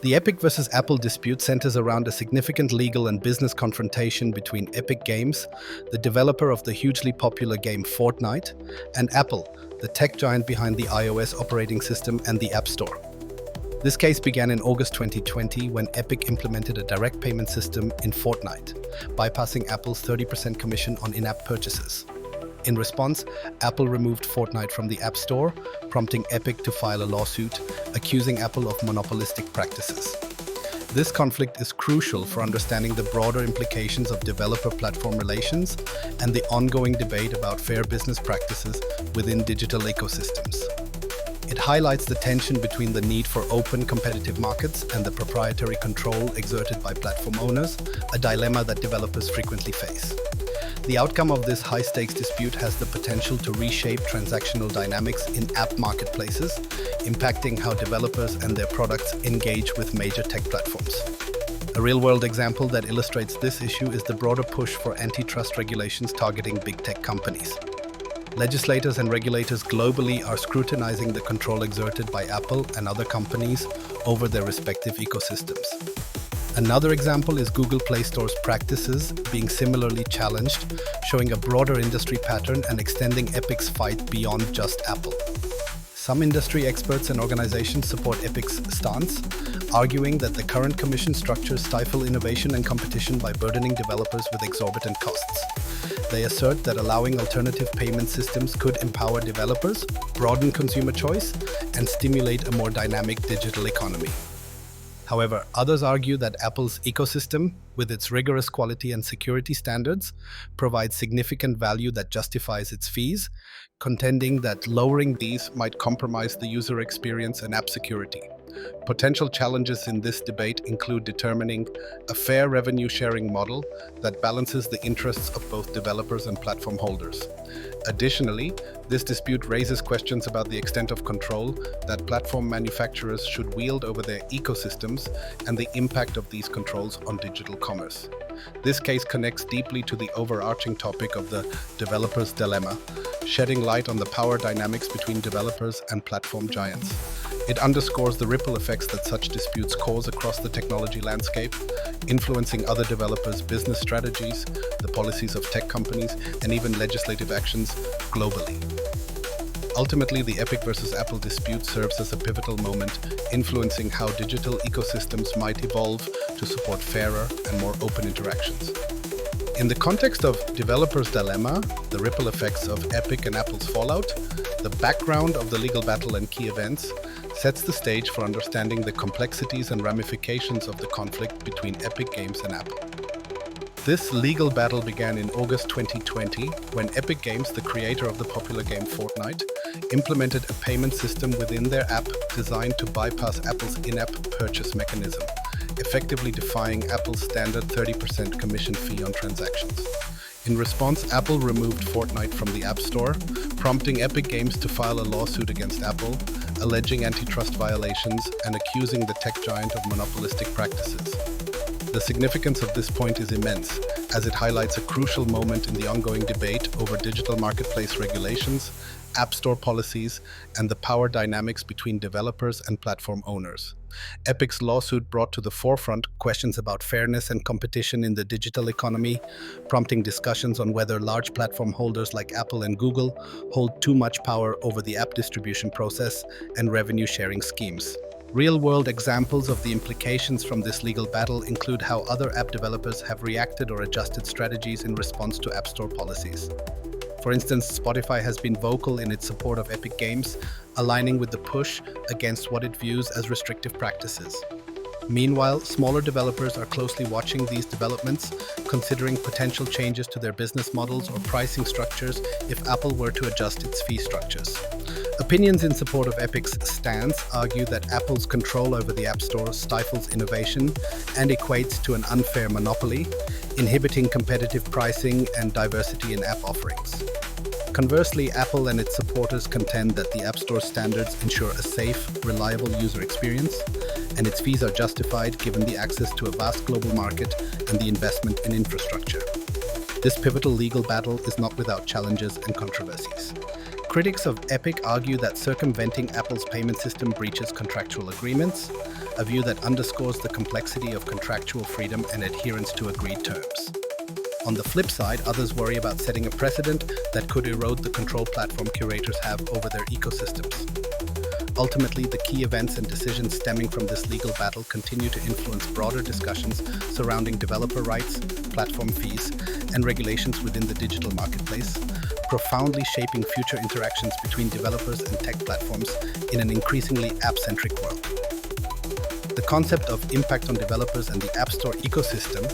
The Epic versus Apple dispute centers around a significant legal and business confrontation between Epic Games, the developer of the hugely popular game Fortnite, and Apple, the tech giant behind the iOS operating system and the App Store. This case began in August 2020 when Epic implemented a direct payment system in Fortnite, bypassing Apple's 30% commission on in-app purchases. In response, Apple removed Fortnite from the App Store, prompting Epic to file a lawsuit, accusing Apple of monopolistic practices. This conflict is crucial for understanding the broader implications of developer-platform relations and the ongoing debate about fair business practices within digital ecosystems. It highlights the tension between the need for open, competitive markets and the proprietary control exerted by platform owners, a dilemma that developers frequently face. The outcome of this high-stakes dispute has the potential to reshape transactional dynamics in app marketplaces, impacting how developers and their products engage with major tech platforms. A real-world example that illustrates this issue is the broader push for antitrust regulations targeting big tech companies. Legislators and regulators globally are scrutinizing the control exerted by Apple and other companies over their respective ecosystems. Another example is Google Play Store's practices being similarly challenged, showing a broader industry pattern and extending Epic's fight beyond just Apple. Some industry experts and organizations support Epic's stance, arguing that the current commission structures stifle innovation and competition by burdening developers with exorbitant costs. They assert that allowing alternative payment systems could empower developers, broaden consumer choice, and stimulate a more dynamic digital economy. However, others argue that Apple's ecosystem, with its rigorous quality and security standards, provides significant value that justifies its fees, contending that lowering these might compromise the user experience and app security. Potential challenges in this debate include determining a fair revenue-sharing model that balances the interests of both developers and platform holders. Additionally, this dispute raises questions about the extent of control that platform manufacturers should wield over their ecosystems and the impact of these controls on digital commerce. This case connects deeply to the overarching topic of the developer's dilemma, shedding light on the power dynamics between developers and platform giants. It underscores the ripple effects that such disputes cause across the technology landscape, influencing other developers' business strategies, the policies of tech companies, and even legislative actions globally. Ultimately, the Epic versus Apple dispute serves as a pivotal moment, influencing how digital ecosystems might evolve to support fairer and more open interactions. In the context of developers' dilemma, the ripple effects of Epic and Apple's fallout, the background of the legal battle and key events sets the stage for understanding the complexities and ramifications of the conflict between Epic Games and Apple. This legal battle began in August 2020 when Epic Games, the creator of the popular game Fortnite, implemented a payment system within their app designed to bypass Apple's in-app purchase mechanism, effectively defying Apple's standard 30% commission fee on transactions. In response, Apple removed Fortnite from the App Store, prompting Epic Games to file a lawsuit against Apple, alleging antitrust violations and accusing the tech giant of monopolistic practices. The significance of this point is immense, as it highlights a crucial moment in the ongoing debate over digital marketplace regulations, App Store policies, and the power dynamics between developers and platform owners. Epic's lawsuit brought to the forefront questions about fairness and competition in the digital economy, prompting discussions on whether large platform holders like Apple and Google hold too much power over the app distribution process and revenue-sharing schemes. Real-world examples of the implications from this legal battle include how other app developers have reacted or adjusted strategies in response to App Store policies. For instance, Spotify has been vocal in its support of Epic Games, aligning with the push against what it views as restrictive practices. Meanwhile, smaller developers are closely watching these developments, considering potential changes to their business models or pricing structures if Apple were to adjust its fee structures. Opinions in support of Epic's stance argue that Apple's control over the App Store stifles innovation and equates to an unfair monopoly, inhibiting competitive pricing and diversity in app offerings. Conversely, Apple and its supporters contend that the App Store standards ensure a safe, reliable user experience, and its fees are justified given the access to a vast global market and the investment in infrastructure. This pivotal legal battle is not without challenges and controversies. Critics of Epic argue that circumventing Apple's payment system breaches contractual agreements, a view that underscores the complexity of contractual freedom and adherence to agreed terms. On the flip side, others worry about setting a precedent that could erode the control platform curators have over their ecosystems. Ultimately, the key events and decisions stemming from this legal battle continue to influence broader discussions surrounding developer rights, platform fees, and regulations within the digital marketplace, profoundly shaping future interactions between developers and tech platforms in an increasingly app-centric world. The concept of impact on developers and the App Store ecosystem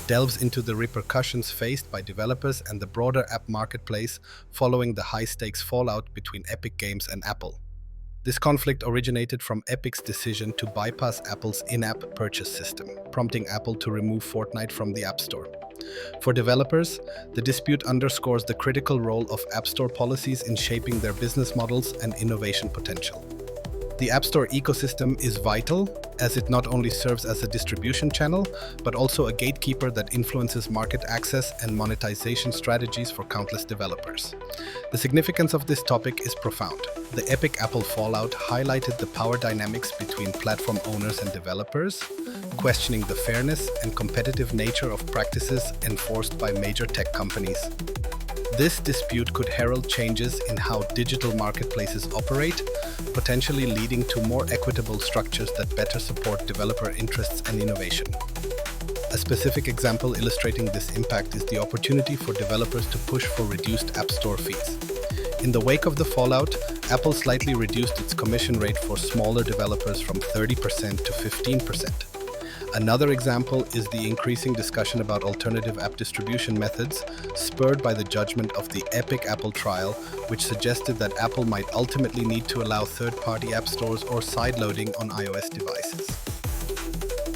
delves into the repercussions faced by developers and the broader app marketplace following the high-stakes fallout between Epic Games and Apple. This conflict originated from Epic's decision to bypass Apple's in-app purchase system, prompting Apple to remove Fortnite from the App Store. For developers, the dispute underscores the critical role of App Store policies in shaping their business models and innovation potential. The App Store ecosystem is vital, as it not only serves as a distribution channel, but also a gatekeeper that influences market access and monetization strategies for countless developers. The significance of this topic is profound. The Epic Apple fallout highlighted the power dynamics between platform owners and developers, questioning the fairness and competitive nature of practices enforced by major tech companies. This dispute could herald changes in how digital marketplaces operate, potentially leading to more equitable structures that better support developer interests and innovation. A specific example illustrating this impact is the opportunity for developers to push for reduced App Store fees. In the wake of the fallout, Apple slightly reduced its commission rate for smaller developers from 30% to 15%. Another example is the increasing discussion about alternative app distribution methods, spurred by the judgment of the Epic Apple trial, which suggested that Apple might ultimately need to allow third-party app stores or sideloading on iOS devices.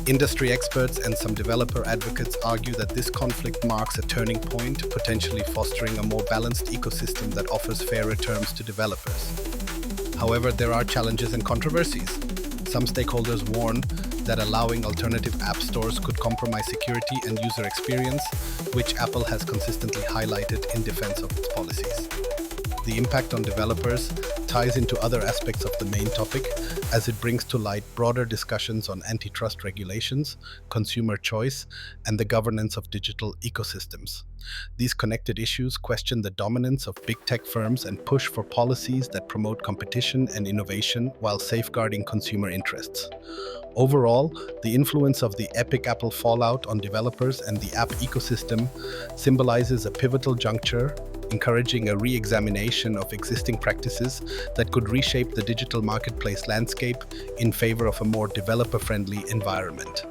Industry experts and some developer advocates argue that this conflict marks a turning point, potentially fostering a more balanced ecosystem that offers fairer terms to developers. However, there are challenges and controversies. Some stakeholders warn that allowing alternative app stores could compromise security and user experience, which Apple has consistently highlighted in defense of its policies. The impact on developers ties into other aspects of the main topic, as it brings to light broader discussions on antitrust regulations, consumer choice, and the governance of digital ecosystems. These connected issues question the dominance of big tech firms and push for policies that promote competition and innovation while safeguarding consumer interests. Overall, the influence of the Epic Apple fallout on developers and the app ecosystem symbolizes a pivotal juncture, encouraging a re-examination of existing practices that could reshape the digital marketplace landscape in favor of a more developer-friendly environment.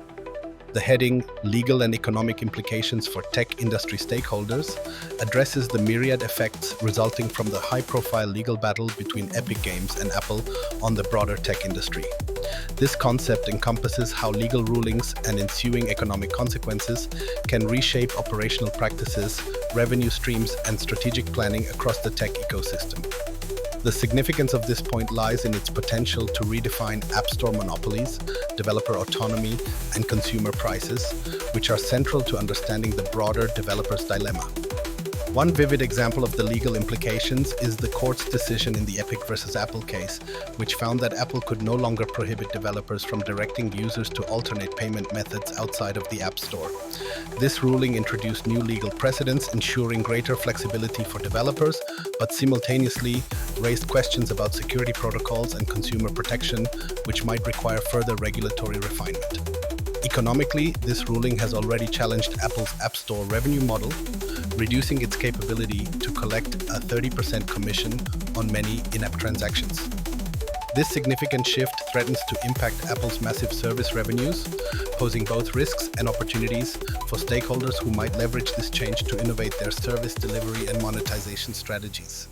The heading, Legal and Economic Implications for Tech Industry Stakeholders, addresses the myriad effects resulting from the high-profile legal battle between Epic Games and Apple on the broader tech industry. This concept encompasses how legal rulings and ensuing economic consequences can reshape operational practices, revenue streams, and strategic planning across the tech ecosystem. The significance of this point lies in its potential to redefine App Store monopolies, developer autonomy, and consumer prices, which are central to understanding the broader developer's dilemma. One vivid example of the legal implications is the court's decision in the Epic versus Apple case, which found that Apple could no longer prohibit developers from directing users to alternate payment methods outside of the App Store. This ruling introduced new legal precedents, ensuring greater flexibility for developers, but simultaneously raised questions about security protocols and consumer protection, which might require further regulatory refinement. Economically, this ruling has already challenged Apple's App Store revenue model, reducing its capability to collect a 30% commission on many in-app transactions. This significant shift threatens to impact Apple's massive service revenues, posing both risks and opportunities for stakeholders who might leverage this change to innovate their service delivery and monetization strategies.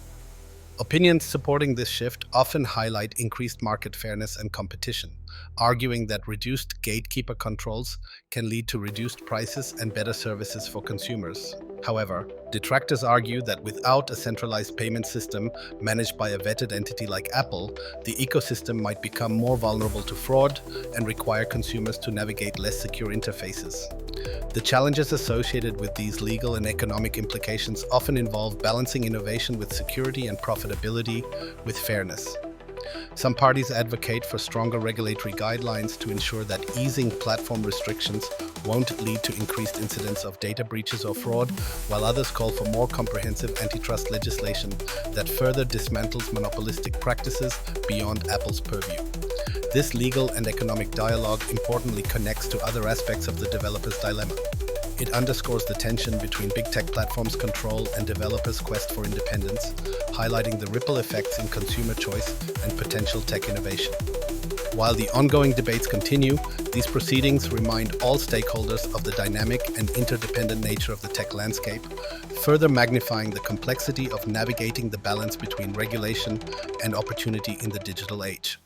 Opinions supporting this shift often highlight increased market fairness and competition, arguing that reduced gatekeeper controls can lead to reduced prices and better services for consumers. However, detractors argue that without a centralized payment system managed by a vetted entity like Apple, the ecosystem might become more vulnerable to fraud and require consumers to navigate less secure interfaces. The challenges associated with these legal and economic implications often involve balancing innovation with security and profitability with fairness. Some parties advocate for stronger regulatory guidelines to ensure that easing platform restrictions won't lead to increased incidents of data breaches or fraud, while others call for more comprehensive antitrust legislation that further dismantles monopolistic practices beyond Apple's purview. This legal and economic dialogue importantly connects to other aspects of the developer's dilemma. It underscores the tension between big tech platforms' control and developers' quest for independence, highlighting the ripple effects in consumer choice and potential tech innovation. While the ongoing debates continue, these proceedings remind all stakeholders of the dynamic and interdependent nature of the tech landscape, further magnifying the complexity of navigating the balance between regulation and opportunity in the digital age.